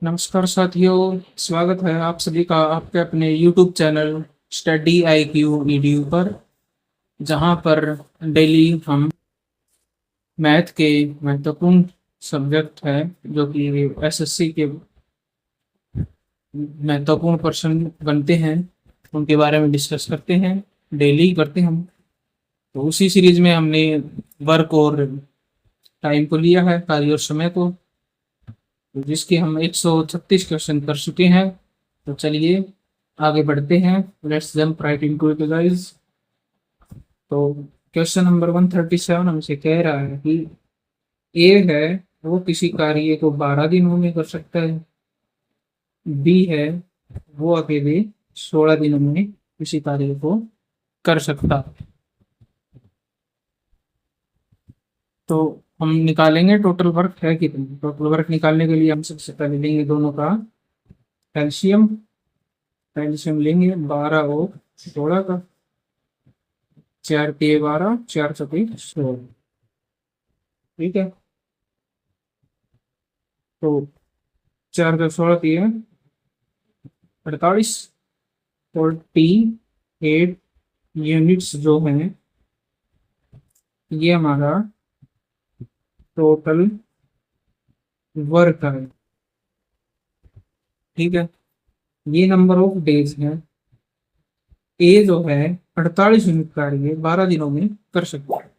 नमस्कार साथियों, स्वागत है आप सभी का आपके अपने YouTube channel study IQ EDU पर, जहां पर डेली हम मैथ के महत्वपूर्ण सब्जेक्ट है जो कि एसएससी के महत्वपूर्ण प्रश्न बनते हैं, उनके बारे में डिस्कस करते हैं। डेली करते हैं हम। तो उसी सीरीज में हमने वर्क और टाइम को लिया है, कार्य और समय को, तो जिसके हम 136 क्वेश्चन कर चुके हैं। तो चलिए आगे बढ़ते हैं। Let's jump right into it guys. तो क्वेश्चन नंबर 137 हमसे कह रहा है कि ए है वो किसी कार्य को 12 दिनों में कर सकता है। बी है वो अकेले 16 दिनों में किसी कार्य को कर सकता है। तो हम निकालेंगे टोटल वर्क है कितनी। टोटल वर्क निकालने के लिए हम सबसे पहले लेंगे दोनों का कैल्शियम। कैल्शियम लेंगे 12 और 16 का। 4 के 12, 4 चौके 16। ठीक है। तो 4 का 16 48 यूनिट्स जो हैं, ये हमारा टोटल वर्क है। ठीक है। ये नंबर ऑफ डेज है। ए जो है 48 यूनिट कार्य 12 दिनों में कर सकते हैं।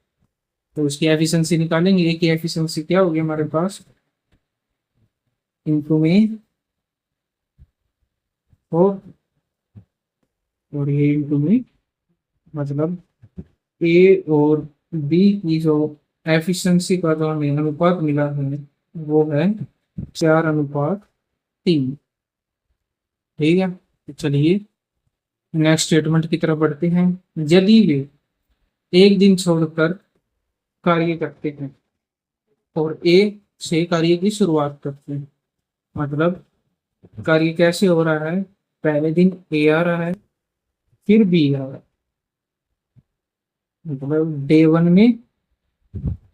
तो इसकी एफिशिएंसी निकालेंगे। ए की एफिशिएंसी क्या होगी हमारे पास, इनटू में 4 और ये इनटू में, मतलब ए और बी की जो एफिशिएंसी का जो हमें अनुपात मिला है वो है 4:3। ठीक है। तो चलिए नेक्स्ट स्टेटमेंट की तरफ बढ़ते हैं। यदि वे एक दिन छोड़कर कार्य करते हैं और ए से कार्य की शुरुआत करते हैं, मतलब कार्य कैसे हो रहा है, पहले दिन ए आ रहा है फिर बी आ रहा है, मतलब डे 1 में,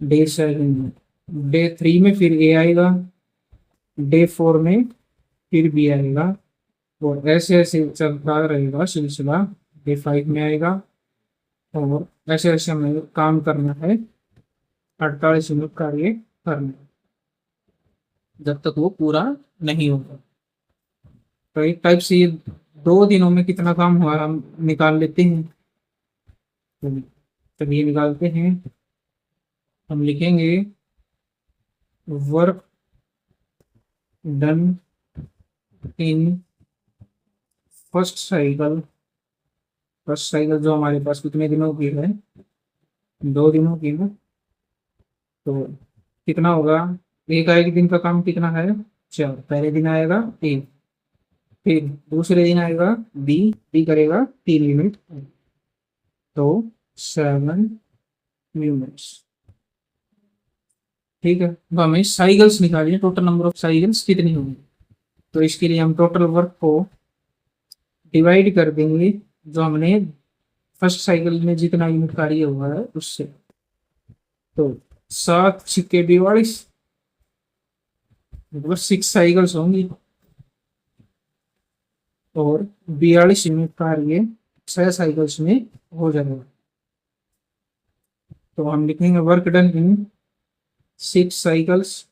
डे 7 में, डे 3 में फिर ए आएगा, डे 4 में फिर बी आएगा, और ऐसे ऐसे चलता रहेगा सिलसिला। डे 5 में आएगा, और ऐसे ऐसे हमें काम करना है। 48 यूनिट कार्य करना है जब तक वो पूरा नहीं होगा। तो एक टाइप से ये 2 दिनों में कितना काम हुआ हम निकाल लेते हैं। तो चलिए निकालते हैं। हम लिखेंगे work done in first cycle. First cycle जो हमारे पास कितने दिनों की है, 2 दिनों की है। तो कितना होगा, एक दिन का काम कितना है, 4। पहले दिन आएगा ए, फिर दूसरे दिन आएगा बी, बी करेगा 3 यूनिट, तो 7 यूनिट्स। ठीक है। अब हमें साइकिल्स निकालिए, टोटल नंबर ऑफ साइकिल्स कितनी होंगी। तो इसके लिए हम टोटल वर्क को डिवाइड कर देंगे जो हमने फर्स्ट साइकिल में जितना यूनिट कार्य हुआ है उससे। तो 7 × 6 = 42, मतलब 6 साइकिल्स होंगी, और 42 यूनिट कार्य 6 साइकिल्स में हो जाएगा। तो हम लिखेंगे वर्क डन इन 6 साइकिल्स,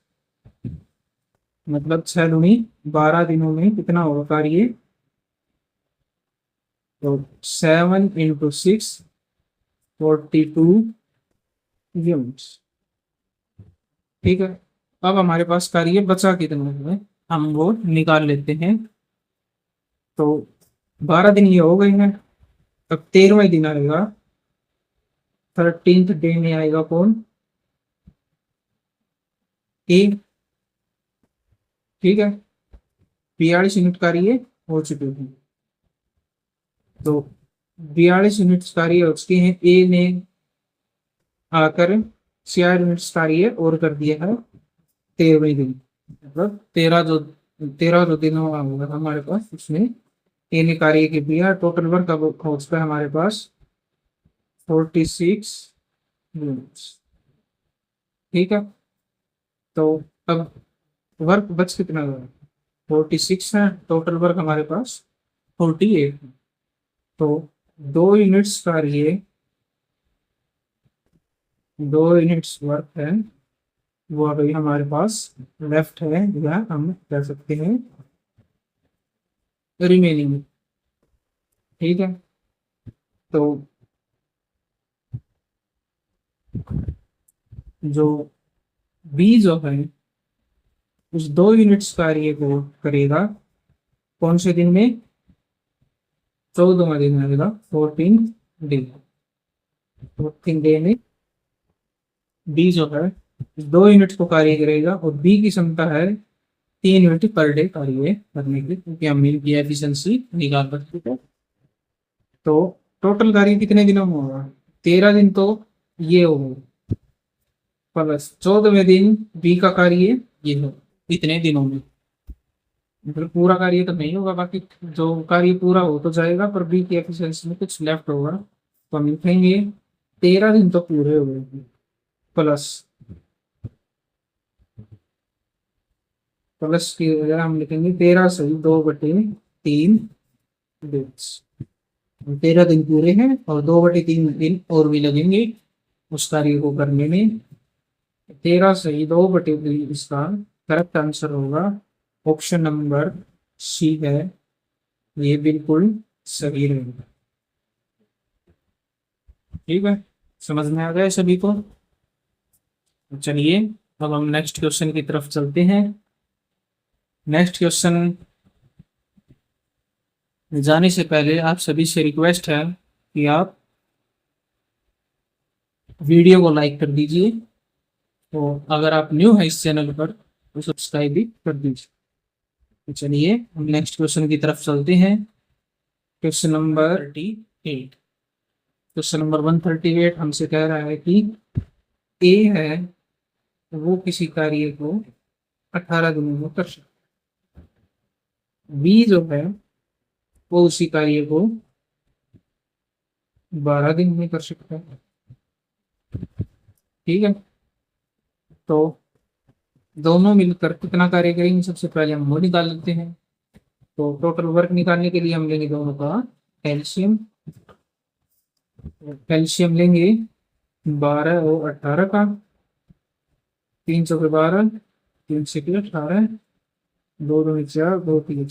मतलब 6 दूनी 12 दिनों में कितना होगा कार्य। तो 7 × 6 42 यूनिट्स। ठीक है। अब हमारे पास कार्य बचा कितना है हम वो निकाल लेते हैं। तो 12 दिन ये हो गए हैं। अब 13वां दिन आएगा, 13th डे में आएगा कौन, ए। ठीक है। 42 यूनिट कार्य हो चुके हैं। तो 42 यूनिट कार्य हो चुके हैं। ए ने आकर 4 यूनिट कार्य और कर दिया है 13वें दिन, मतलब 13 जो दिन होगा हमारे पास उसमें ए ने कार्य के दिया। टोटल वर्क अब हो चुका है हमारे पास 46 यूनिट्स। ठीक है। तो अब वर्क बच कितना हुआ, 46 है, टोटल वर्क हमारे पास 48 है। तो 2 यूनिट्स कार्य, 2 यूनिट्स वर्क है, वो अभी हमारे पास लेफ्ट है, या हम कह सकते हैं रिमेनिंग। ठीक है, तो जो बी जो है उस 2 यूनिट्स कार्य को करेगा कौन से दिन में? 14वां दिन आएगा, 14 डे। 14 डे में बी जो है 2 यूनिट को कार्य करेगा, और बी की क्षमता है 3 यूनिट पर डे कार्य करने की, क्योंकि हम मिल की एफिशिएंसी निकाल सकते हैं। तो टोटल कार्य कितने दिनों में होगा? 13 दिन तो ये होगा, प्लस 14वें दिन बी का कार्य ये हो, इतने दिनों में। मतलब पूरा कार्य तो नहीं होगा, बाकी जो कार्य पूरा हो तो जाएगा, पर बी की एफिशिएंसी में कुछ लेफ्ट होगा, तो हम लिखेंगे 13 दिन तो पूरे हो गए, प्लस प्लस की वजह हम लिखेंगे 13 सही 2/3 डेट्स। 13 दिन पूरे हैं और 2/3 दिन और भी लगेंगे उस कार्य को करने में। 13 सही 2/3 इसका करेक्ट आंसर होगा। ऑप्शन नंबर सी है, ये बिल्कुल सही रहेगा। ठीक है, समझ में आ गया सभी को? चलिए अब हम नेक्स्ट क्वेश्चन की तरफ चलते हैं। नेक्स्ट क्वेश्चन जाने से पहले आप सभी से रिक्वेस्ट है कि आप वीडियो को लाइक कर दीजिए, तो अगर आप न्यू है इस चैनल पर तो सब्सक्राइब भी कर दीजिए। तो चलिए हम नेक्स्ट क्वेश्चन की तरफ चलते हैं। Question number 38। क्वेश्चन नंबर 138 हमसे कह रहा है कि ए है वो किसी कार्य को 18 दिनों में कर सकता है, बी जो है वो उसी कार्य को 12 दिन में कर सकता है। ठीक है, तो दोनों मिलकर कितना कार्य करेंगे? सबसे पहले हम वो निकाल लेते हैं। तो टोटल वर्क निकालने के लिए हम लेंगे दोनों का कैल्शियम। कैल्शियम लेंगे 12 और 18 का, 3 चौके 12, 3 छके 18, 2 दूनी 4, 2 3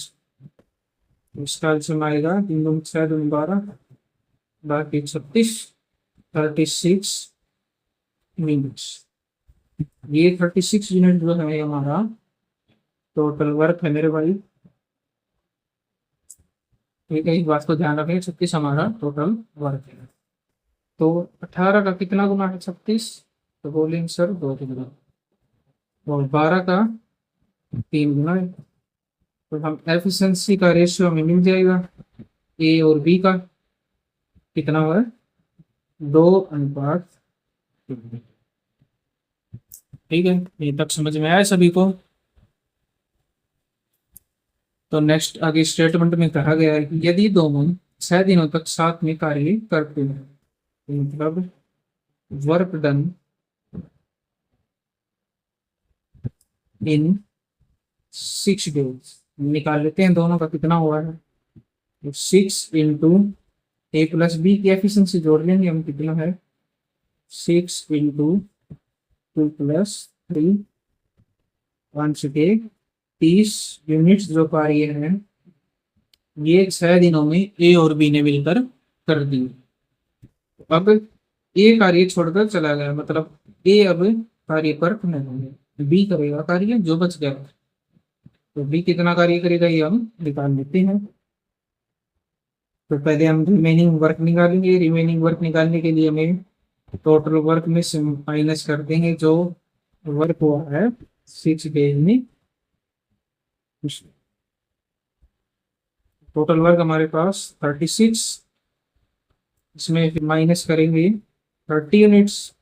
इस कैल्शियम आएगा 3 दूनी 6, 2 12, बाकी 36, 36 मिनट्स। ये 36 यूनिट जो है हमारा टोटल वर्क है मेरे भाई। ठीक है, इस बात को ध्यान रखें, 36 हमारा टोटल वर्क है। तो 18 का कितना गुना है 36? तो बोलेंगे सर 2 गुना, और 12 का 3 गुना है। तो हम एफिशिएंसी का रेशियो हमें मिल जाएगा ए और बी का, कितना हुआ? 2:3। ठीक है, ये तक समझ में आया सभी को? तो नेक्स्ट आगे स्टेटमेंट में कहा गया है कि यदि दोनों 6 दिनों तक साथ में कार्य करते हैं, तो मतलब वर्क डन इन 6 डेज। निकाल लेते हैं दोनों का कितना हुआ है। तो 6 इंटू ए प्लस बी की एफिशिएंसी जोड़ लेंगे हम, कितना है 6 इंटू 2 + 3 1 के 30 यूनिट्स जो कार्य है ये 6 दिनों में ए और बी ने मिलकर कर दी। अब ए कार्य छोड़कर चला गया, मतलब ए अब कार्य पर नहीं है, बी करेगा कार्य जो बच गया। तो बी कितना कार्य करेगा ये हम निकाल लेते हैं। तो पहले हम रिमेनिंग वर्क निकालेंगे। रिमेनिंग वर्क निकालने के लिए हमें टोटल वर्क में से माइनस कर देंगे जो वर्क हुआ है 6 डेज में। टोटल वर्क हमारे पास 36, इसमें फिर माइनस करेंगे 30 यूनिट्स,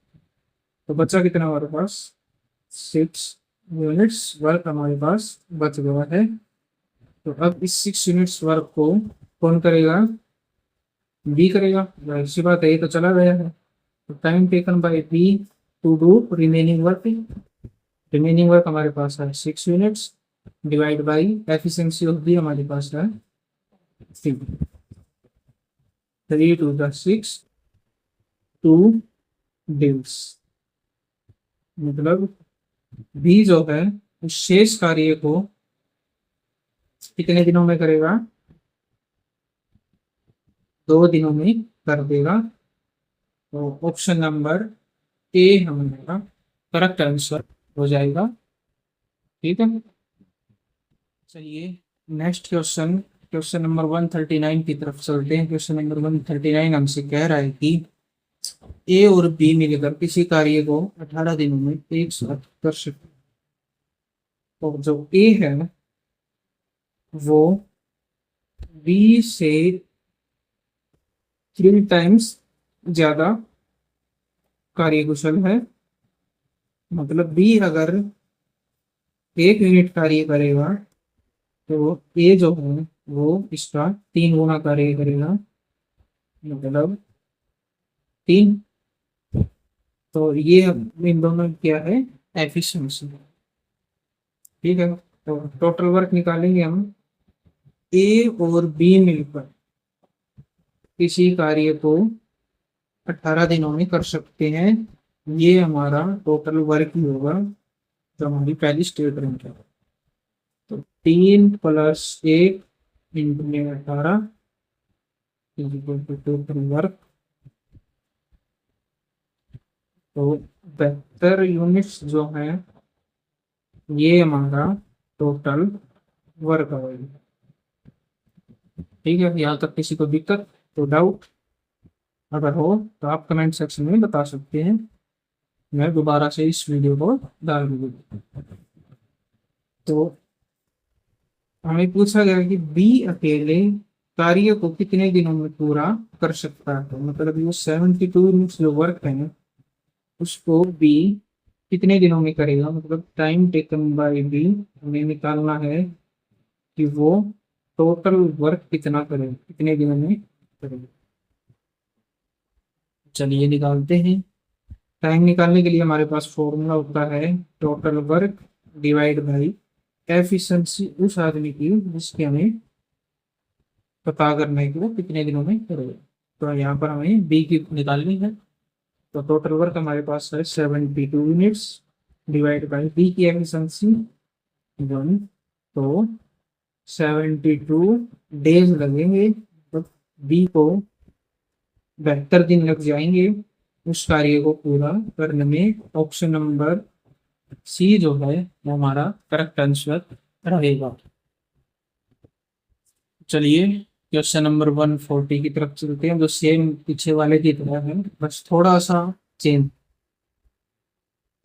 तो बचा कितना हमारे पास 6 यूनिट्स वर्क हमारे पास बच गया है। तो अब इस 6 यूनिट्स वर्क को कौन करेगा? बी करेगा, ऐसी बात है, ये तो चला गया है। तो time taken by B to do remaining work. Remaining work हमारे पास है 6 units, divide by efficiency of B हमारे पास है 3, 3 to the 6 2 days। मतलब बी जो है उस शेष कार्य को कितने दिनों में करेगा, 2 दिनों में कर देगा। तो ऑप्शन नंबर ए हमारा करेक्ट आंसर हो जाएगा। ठीक है, चलिए नेक्स्ट क्वेश्चन, क्वेश्चन नंबर 139 की तरफ चलते हैं। क्वेश्चन नंबर 139 हमसे कह रहा है कि ए और बी मिलकर किसी कार्य को 18 दिनों में एक साथ कर सकते हैं। तो जो ए है वो बी से 3 टाइम्स ज्यादा कार्यकुशल है। मतलब बी अगर 1 यूनिट कार्य करेगा तो ए जो है वो इसका 3 गुना कार्य करेगा, मतलब 3। तो ये इन दोनों क्या है, एफिशिएंसी। ठीक है, तो टोटल वर्क निकालेंगे हम। ए और बी मिलकर किसी कार्य को 18 दिनों में कर सकते हैं। ये हमारा टोटल वर्क ही होगा जो हमारी पहली स्टेटमेंट है। तो 3 + 1 × 18 टोटल वर्क। तो 72 यूनिट्स जो है ये हमारा टोटल वर्क आएगा। ठीक है, यहाँ तक किसी को दिक्कत तो डाउट अगर हो तो आप कमेंट सेक्शन में बता सकते हैं, मैं दोबारा से इस वीडियो को डाल दूंगा। तो हमें पूछा गया कि बी अकेले कार्य को कितने दिनों में पूरा कर सकता है। तो मतलब ये 72 यूनिट्स जो वर्क है उसको बी कितने दिनों में करेगा। मतलब टाइम टेकन बाय बी हमें निकालना है कि वो टोटल वर्क कितना करेगा, कितने दिनों में करेगा। चलिए निकालते हैं। टाइम निकालने के लिए हमारे पास फॉर्मूला होता है total work divide by efficiency उस आदमी की जिसके हमें पता करना है कि वो कितने दिनों में करेगा। तो यहाँ पर हमें बी की निकालनी है। तो टोटल वर्क हमारे पास है 72 यूनिट्स डिवाइड बाई बी की एफिशिएंसी 1। तो 72 डेज लगेंगे। तो बी को 72 दिन लग जाएंगे उस कार्य को पूरा करने में। ऑप्शन नंबर सी जो है वो हमारा करेक्ट आंसर रहेगा। चलिए क्वेश्चन नंबर 140 की तरफ चलते हैं, जो सेम पीछे वाले की तरह है, बस थोड़ा सा चेंज।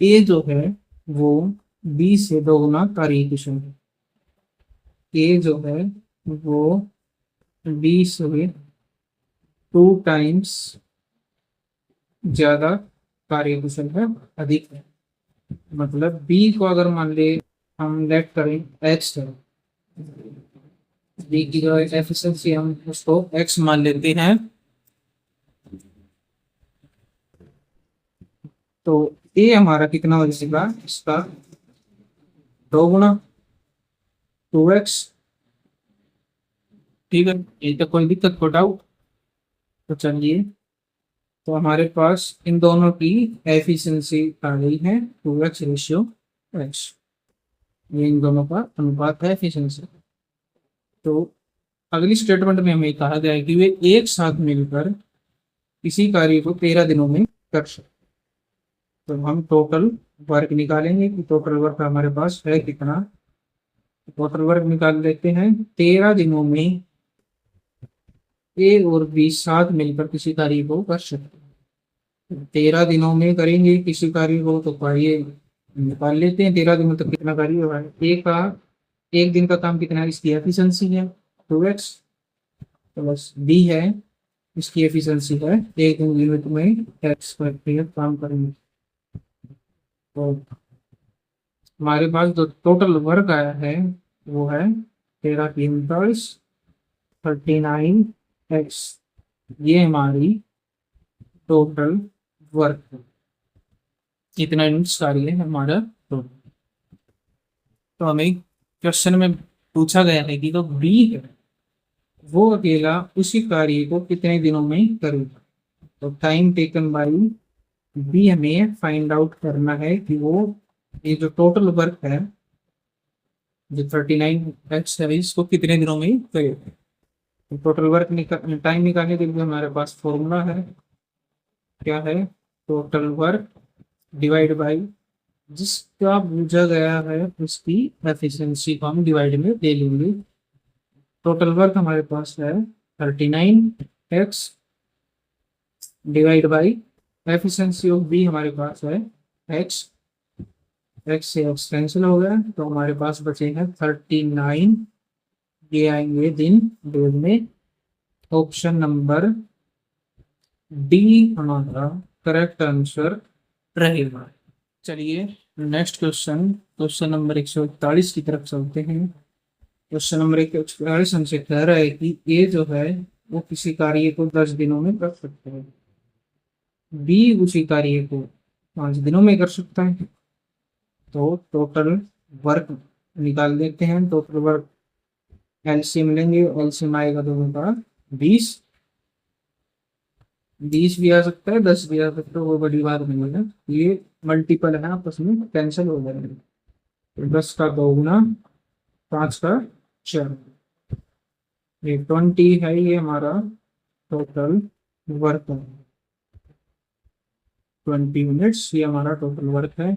ए जो है वो बी से 2 गुना कार्यकुशल है। ए जो है वो बी से 2 टाइम्स ज्यादा कार्यकुशल है, अधिक है। मतलब बी को अगर मान ले हम लेट करें एक्स है, बी की जो एफिशिएंसी हम उसको एक्स मान लेते हैं। तो ए हमारा कितना हो जाएगा, इसका 2 गुना 2x। ठीक है, ये तो कोई दिक्कत को डाउट। तो चलिए, तो हमारे पास इन दोनों की एफिशिएंसी आ गई है 2x/x। ये इन दोनों का अनुपात है एफिशिएंसी। तो अगली स्टेटमेंट में हमें कहा गया है कि वे एक साथ मिलकर किसी कार्य को 13 दिनों में कर सकते। तो हम टोटल वर्क निकालेंगे कि टोटल वर्क हमारे पास है कितना। टोटल वर्क निकाल लेते हैं। 13 दिनों में ए और बी साथ मिलकर किसी कार्य को कर सकते हैं। 13 दिनों में करेंगे किसी कार्य को, तो आइए निकाल लेते हैं 13 दिनों तक कितना कार्य हुआ है। ए का 1 दिन का काम कितना है, इसकी एफिशिएंसी है 2x, प्लस बी है इसकी एफिशिएंसी है 1 दिन यूनिट में x पर काम करेंगे। तो हमारे पास जो टोटल वर्क आया है वो है 39x। ये हमारी टोटल वर्क है, इतना यूनिट्स कार्य है हमारा टोटल। तो हमें क्वेश्चन में पूछा गया है कि जो बी है वो अकेला उसी कार्य को कितने दिनों में करेगा। तो टाइम टेकन बाय बी हमें फाइंड आउट करना है कि वो ये जो टोटल वर्क है जो 39 है इसको कितने दिनों में करेगा। तो टोटल वर्क टाइम निकालने के लिए हमारे पास फॉर्मूला है, क्या है, टोटल वर्क डिवाइड बाय जिसका पूछा गया है उसकी एफिशिएंसी को हम डिवाइड में ले लेंगे। टोटल वर्क हमारे पास है 39x divide by efficiency of B हमारे पास है x। x से x कैंसिल हो गया तो हमारे पास बचेगा 39। ये आएंगे दिन डेज में। ऑप्शन नंबर डी हमारा करेक्ट आंसर रहेगा। चलिए नेक्स्ट क्वेश्चन, क्वेश्चन नंबर 141 की तरफ चलते हैं। क्वेश्चन नंबर 141 हमसे कह रहा है कि ए जो है वो किसी कार्य को 10 दिनों में कर सकता है, बी उसी कार्य को 5 दिनों में कर सकता है। तो टोटल वर्क निकाल देते हैं। टोटल वर्क एलसीएम लेंगे, एलसीएम आएगा दोनों का 20। 20 भी आ सकता है, 10 भी आ सकता है, वो बड़ी बात नहीं है। ये मल्टीपल है, आपस में कैंसिल हो जाएंगे। तो 10 का 2 गुना 5 का 4, ये 20 है, ये हमारा टोटल वर्क है। 20 मिनट्स ये हमारा टोटल वर्क है।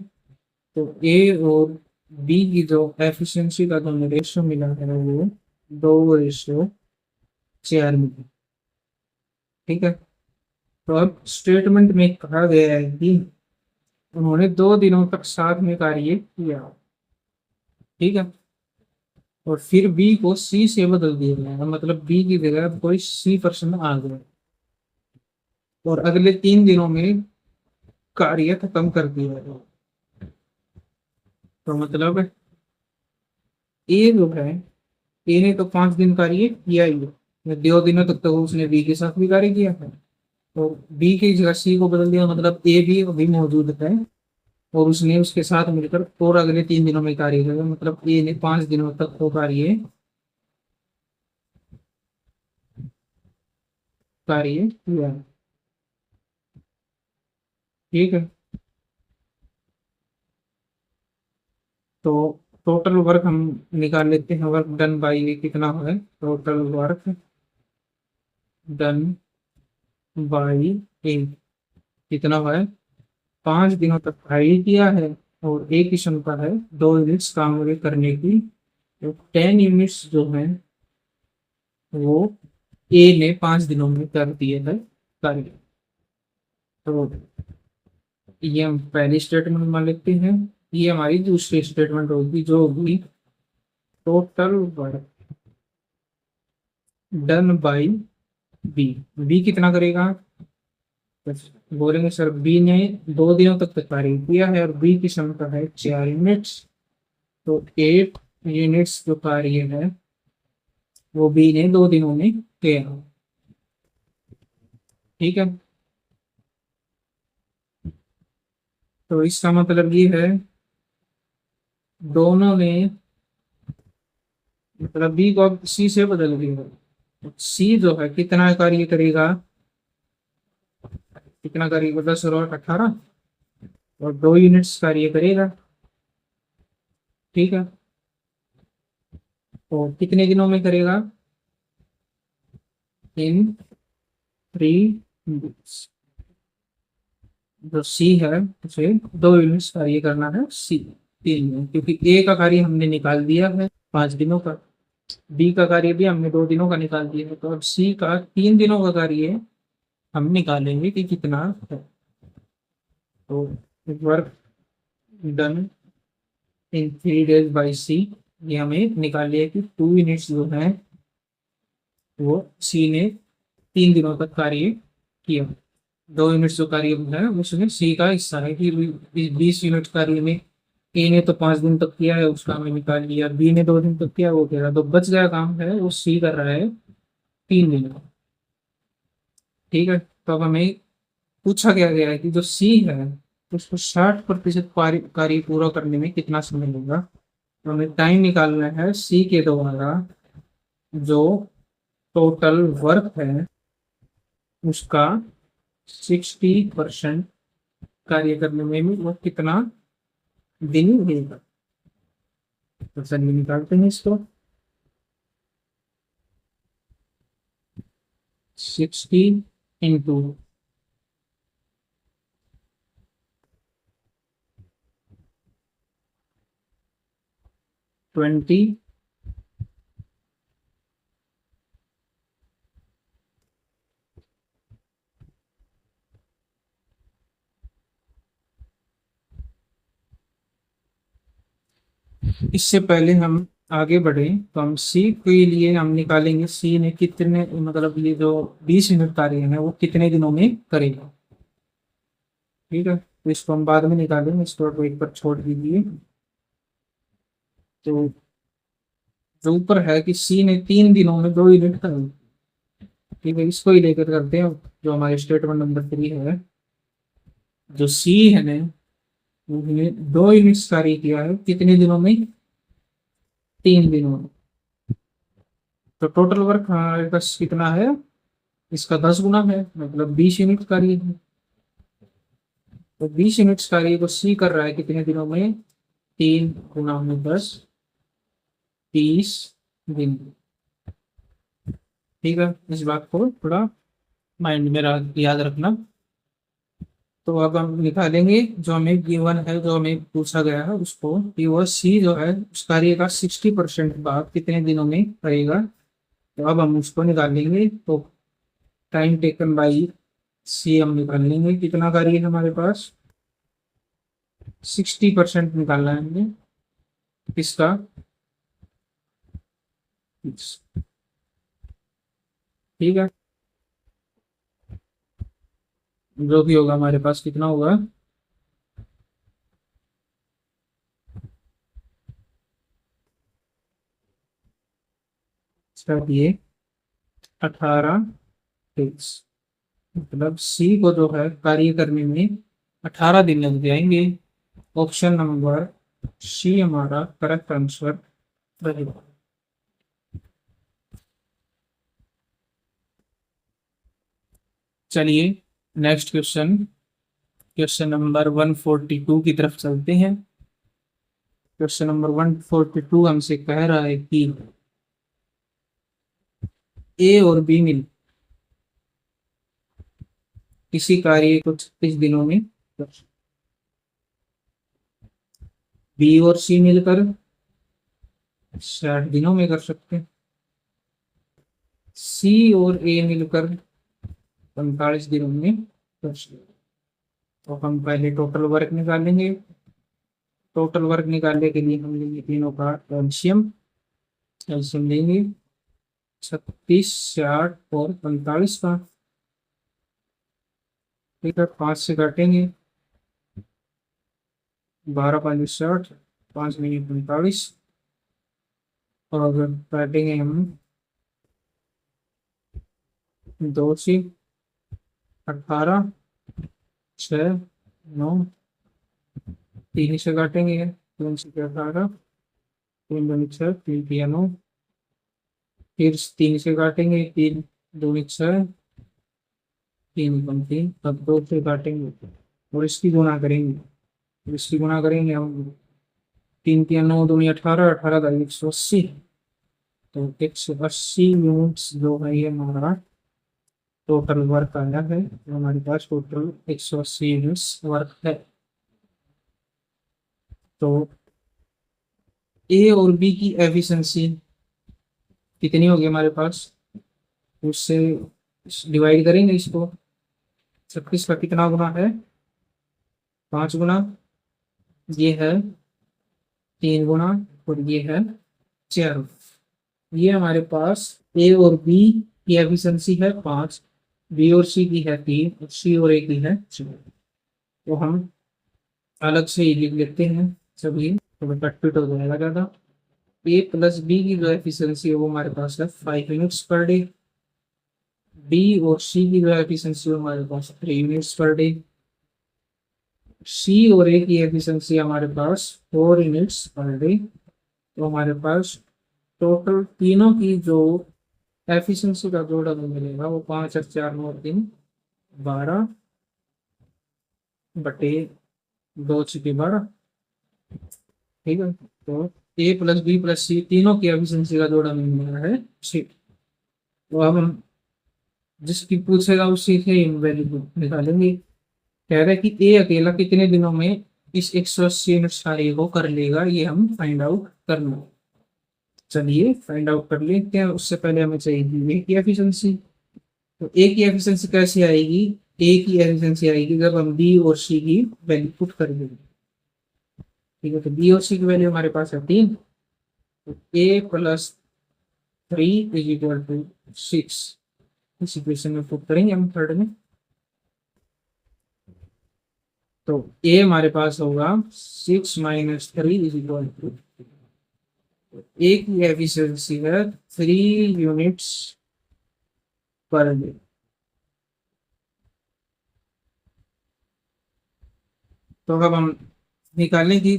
तो ए और बी की जो एफिशिएंसी का जो रेशियो मिला है वो 2:4 मिला। ठीक है। तो अब स्टेटमेंट में कहा गया है कि उन्होंने 2 दिनों तक साथ में कार्य किया। ठीक है। और फिर बी को सी से बदल दिया गया, मतलब बी की जगह कोई सी पर्सन आ गया और अगले 3 दिनों में कार्य खत्म कर दिया गया। तो मतलब ए जो है, ए ने तो 5 दिन कार्य किया ही है, 2 दिनों तक तो उसने बी के साथ भी कार्य किया है। तो बी की जगह सी को बदल दिया, मतलब ए भी अभी मौजूद है और उसने उसके साथ मिलकर और अगले 3 दिनों में कार्य किया, मतलब ए ने 5 दिनों तक वो कार्य किया। ठीक है। तो टोटल वर्क हम निकाल लेते हैं। वर्क डन बाई कितना है, टोटल वर्क डन बाई ए कितना है, 5 दिनों तक कार्य किया है और एक ही क्षमता है 2 यूनिट्स काम करने की। तो 10 यूनिट्स जो है वो ए ने 5 दिनों में कर दिए है कार्य। तो ये हम पहली स्टेटमेंट मान लेते हैं। ये हमारी दूसरी स्टेटमेंट होगी जो होगी total work done by B. B कितना करेगा, बोलेंगे सर बी ने 2 दिनों तक कार्य किया है और बी की क्षमता है 4 यूनिट्स। तो 8 यूनिट्स जो कार्य है वो बी ने 2 दिनों में किया। ठीक है। तो इसका मतलब ये है दोनों ने, मतलब बी को अब सी से बदल दिया। सी जो है कितना कार्य करेगा, कितना करेगा, 10 और 18 और 2 यूनिट्स कार्य करेगा। ठीक है। तो कितने दिनों में करेगा, इन 3 यूनिट्स। जो सी है उसे 2 यूनिट्स कार्य करना है सी 3 में, क्योंकि ए का कार्य हमने निकाल दिया है 5 दिनों का, बी का कार्य भी हमने 2 दिनों का निकाल दिया है। तो अब सी का 3 दिनों का कार्य हम निकालेंगे कि कितना है। तो work done in 3 days by C, ये हमें निकाल लिया कि 2 यूनिट्स जो है वो सी ने 3 दिनों तक कार्य किया। 2 यूनिट्स जो कार्य है उसमें सी का हिस्सा है कि 20 यूनिट कार्य में ए ने तो 5 दिन तक किया है, उसका हमें निकाल लिया। बी ने 2 दिन तक किया, वो कह रहा, तो बच गया काम है वो सी कर रहा है 3 दिन का। ठीक है। तो अब हमें पूछा क्या गया है कि जो सी है उसको 60% कार्य पूरा करने में कितना समय लगेगा। तो हमें टाइम निकालना है सी के द्वारा जो टोटल वर्क है उसका 60% कार्य करने में भी वो कितना दिन लेगा। तो चलिए निकालते हैं इसको। 60 इंटू 20 इससे पहले हम आगे बढ़े तो हम सी के लिए हम निकालेंगे सी ने कितने मतलब ये जो 20 यूनिट कार्य है वो कितने दिनों में करेगा। ठीक है, तो इसको हम बाद में निकालेंगे, इसको तो एक बार छोड़ दीजिए। तो जो ऊपर है कि सी ने 3 दिनों में 2 यूनिट करेगा। ठीक है, इसको ही लेकर करते हैं। जो हमारे स्टेटमेंट नंबर 3 है, जो सी है ने उन्होंने 2 यूनिट्स कार्य किया है कितने दिनों में, 3 दिनों में। तो टोटल वर्क हमारे पास कितना है, इसका 10 गुना है, मतलब 20 यूनिट कार्य है। तो 20 यूनिट्स कार्य को सी कर रहा है कितने दिनों में, 3 गुना में 10, 30 दिन। ठीक है, इस बात को थोड़ा माइंड में याद रखना। तो अब हम निकालेंगे जो हमें गिवन है, जो हमें पूछा गया है उसको, कि वह सी जो है उस कार्य का 60% भाग कितने दिनों में करेगा। तो अब हम उसको निकालेंगे। तो टाइम टेकन बाई सी हम निकाल लेंगे, कितना कार्य है हमारे पास, 60% निकालना है हमें इसका। ठीक है, जो भी होगा हमारे पास कितना होगा, ये 18 डेज। मतलब सी को जो है कार्य करने में 18 दिन लग जाएंगे। ऑप्शन नंबर सी हमारा करेक्ट आंसर रहेगा। चलिए नेक्स्ट क्वेश्चन, क्वेश्चन नंबर 142 की तरफ चलते हैं। क्वेश्चन नंबर 142 हमसे कह रहा है कि ए और बी मिल किसी कार्य को 36 दिनों में, बी और सी मिलकर 60 दिनों में कर सकते हैं, सी और ए मिलकर 45 दिनों में कर सकते हैं। तो हम पहले टोटल वर्क निकालेंगे। टोटल वर्क निकालने के लिए हम लेंगे तीनों का एलसीएम। एलसीएम लेंगे 36, 60 और 45 का। ठीक है, 5 से काटेंगे, 12×5 = 60, 5×45। और अगर काटेंगे हम 2 से 18, 6, 9, 3 से काटेंगे, 3 से 18, 3×6, 3×9। फिर 3 से काटेंगे, 3×2 = 6, 3×3। अब 2 से काटेंगे और इसकी गुणा करेंगे। इसकी गुणा करेंगे हम, 3×3 = 9, 2×18, 18×180। तो 180 यूनिट्स जो है ये हमारा टोटल वर्क आया है। तो हमारे पास टोटल 180 यूनिट्स वर्क है। तो ए और बी की एफिशिएंसी कितनी होगी हमारे पास, उससे डिवाइड करेंगे इसको। 36 का कितना गुना है, 5 गुना, ये है 3 गुना, और ये है 4। ये हमारे पास ए और बी की एफिशिएंसी है 5, बी और सी की है 3, और सी और ए की है 4। तो हम अलग से ही लिख लेते हैं सभी, तो कट हो जाएगा ज़्यादा। ए प्लस बी की जो एफिशिएंसी है वो हमारे पास है 5 यूनिट्स पर डे। बी और सी की जो एफिशिएंसी है हमारे पास 3 यूनिट्स पर डे। सी और ए की एफिशिएंसी हमारे पास 4 यूनिट्स पर डे। तो हमारे पास टोटल तीनों की जो एफिशिएंसी का जोड़ा हमें मिलेगा वो 5 और 4 9 3 12 बटे 2 6 12। ठीक है, तो ए प्लस बी प्लस सी तीनों की एफिशिएंसी का जोड़ा हमें मिल रहा है 6। तो अब हम जिसकी पूछेगा उसी से वैल्यू निकालेंगे। कह रहे हैं कि ए अकेला कितने दिनों में इस 180 यूनिट्स कार्य को कर लेगा, ये हम फाइंड आउट करना है। चलिए फाइंड आउट कर लेते हैं। उससे पहले हमें चाहिए ए की एफिशिएंसी। तो ए की एफिशिएंसी कैसे आएगी? ए की एफिशिएंसी आएगी जब हम बी और सी की वैल्यू पुट कर देंगे। ठीक है, तो बी और सी की वैल्यू हमारे पास है 3। तो ए प्लस 3 इज इक्वल टू 6। इस इक्वेशन में पुट करेंगे हम थर्ड में। तो ए हमारे पास होगा 6 माइनस 3 इज इक्वल टू, ए की एफिशिएंसी है 3 यूनिट्स पर डे। तो अब हम निकालें कि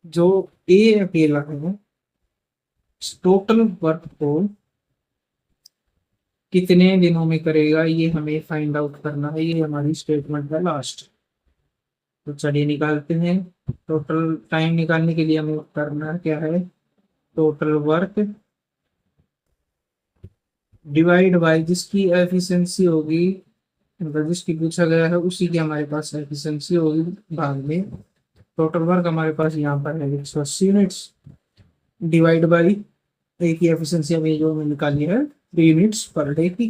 जो ए अकेला है टोटल वर्क को कितने दिनों में करेगा, ये हमें फाइंड आउट करना है। ये हमारी स्टेटमेंट है लास्ट। तो चलिए निकालते हैं। टोटल टाइम निकालने के लिए हमें करना क्या है, टोटल वर्क डिवाइड बाय जिसकी एफिशिएंसी होगी, मतलब जिसकी पूछा गया है उसी की हमारे पास एफिशिएंसी होगी भाग में। टोटल वर्क हमारे पास यहाँ पर है 180 यूनिट्स डिवाइड बाई ए की एफिशिएंसी हमें जो हमें निकाली है 3 यूनिट्स पर डे की।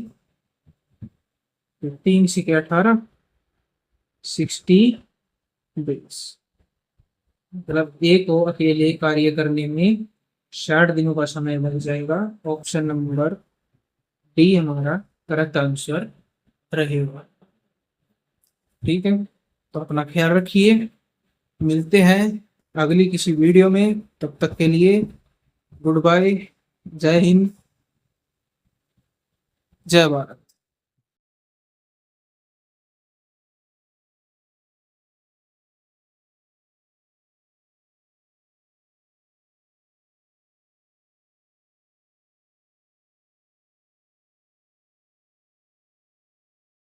3 से 18 60 डेज, मतलब ए को अकेले कार्य करने में 60 दिनों का समय लग जाएगा। ऑप्शन नंबर डी हमारा करेक्ट आंसर रहेगा। ठीक है, तो अपना ख्याल रखिए, मिलते हैं अगली किसी वीडियो में। तब तक के लिए गुड बाय, जय हिंद, जय भारत।